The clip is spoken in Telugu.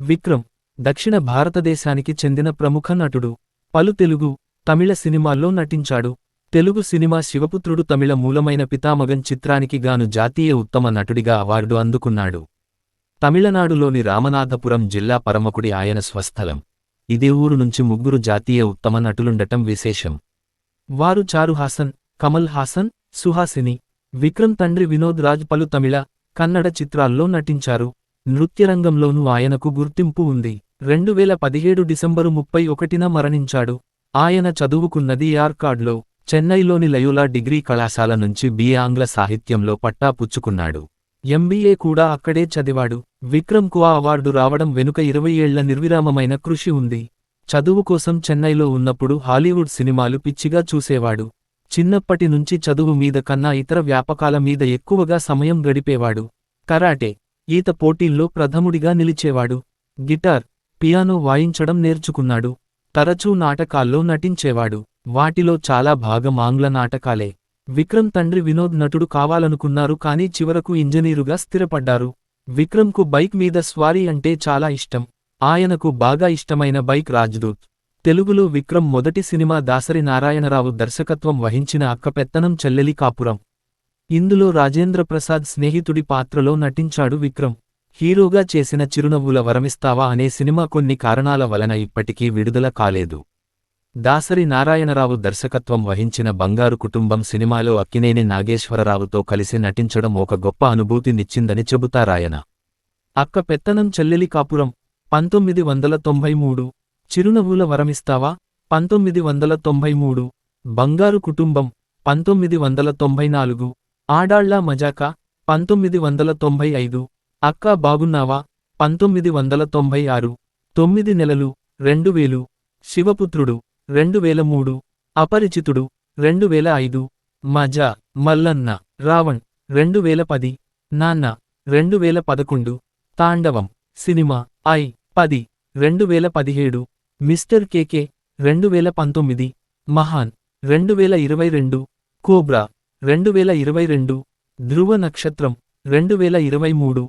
విక్రమ్ దక్షిణ భారతదేశానికి చెందిన ప్రముఖ నటుడు. పలు తెలుగు, తమిళ సినిమాల్లో నటించాడు. తెలుగు సినిమా శివపుత్రుడు తమిళ మూలమైన పితామగన్ చిత్రానికి గాను జాతీయ ఉత్తమ నటుడిగా అవార్డు అందుకున్నాడు. తమిళనాడులోని రామనాథపురం జిల్లా పరమకుడి ఆయన స్వస్థలం. ఇదే ఊరు నుంచి ముగ్గురు జాతీయ ఉత్తమ నటులుండటం విశేషం. వారు చారు హాసన్, కమల్ హాసన్, సుహాసిని. విక్రమ్ తండ్రి వినోద్ రాజ్ పలు తమిళ, కన్నడ చిత్రాల్లో నటించారు. నృత్యరంగంలోనూ ఆయనకు గుర్తింపు ఉంది. 2017 డిసెంబరు 31న మరణించాడు. ఆయన చదువుకున్నది యార్కాడ్లో, చెన్నైలోని లయోలా డిగ్రీ కళాశాల నుంచి బిఏ ఆంగ్ల సాహిత్యంలో పట్టా పుచ్చుకున్నాడు. ఎంబీఏ కూడా అక్కడే చదివాడు. విక్రమ్కు ఆ అవార్డు రావడం వెనుక 20 ఏళ్ల నిర్విరామమైన కృషి ఉంది. చదువు కోసం చెన్నైలో ఉన్నప్పుడు హాలీవుడ్ సినిమాలు పిచ్చిగా చూసేవాడు. చిన్నప్పటి నుంచి చదువు మీద కన్నా ఇతర వ్యాపకాల మీద ఎక్కువగా సమయం గడిపేవాడు. కరాటే, ఈత పోటీల్లో ప్రథముడిగా నిలిచేవాడు. గిటార్, పియానో వాయించడం నేర్చుకున్నాడు. తరచూ నాటకాల్లో నటించేవాడు. వాటిలో చాలా భాగం ఆంగ్ల నాటకాలే. విక్రమ్ తండ్రి వినోద్ నటుడు కావాలనుకున్నారు కానీ చివరకు ఇంజనీరుగా స్థిరపడ్డారు. విక్రమ్కు బైక్ మీద స్వారీ అంటే చాలా ఇష్టం. ఆయనకు బాగా ఇష్టమైన బైక్ రాజ్దూత్. తెలుగులో విక్రమ్ మొదటి సినిమా దాసరి నారాయణరావు దర్శకత్వం వహించిన అక్కపెత్తనం చెల్లెలి కాపురం. ఇందులో రాజేంద్ర ప్రసాద్ స్నేహితుడి పాత్రలో నటించాడు విక్రమ్. హీరోగా చేసిన చిరునవ్వుల వరమిస్తావా అనే సినిమా కొన్ని కారణాల వలన ఇప్పటికీ విడుదల కాలేదు. దాసరి నారాయణరావు దర్శకత్వం వహించిన బంగారు కుటుంబం సినిమాలో అక్కినేని నాగేశ్వరరావుతో కలిసి నటించడం ఒక గొప్ప అనుభూతినిచ్చిందని చెబుతారాయన. అక్క పెత్తనం చెల్లెలి కాపురం 1993, చిరునవ్వుల వరమిస్తావా 1993, బంగారు కుటుంబం 1994, ఆడాళ్లా మజాకా 1995, అక్కా బాగున్నావా 1996, 9 నెలలు 2000, శివపుత్రుడు 2003, అపరిచితుడు 2005, మజా, మల్లన్న, రావణ్ 2010, నాన్న 2011, తాండవం సినిమా I-10 2017, మిస్టర్ కేకే 2019, మహాన్ 2022, కోబ్రా 2022, ధ్రువ నక్షత్రం 2023.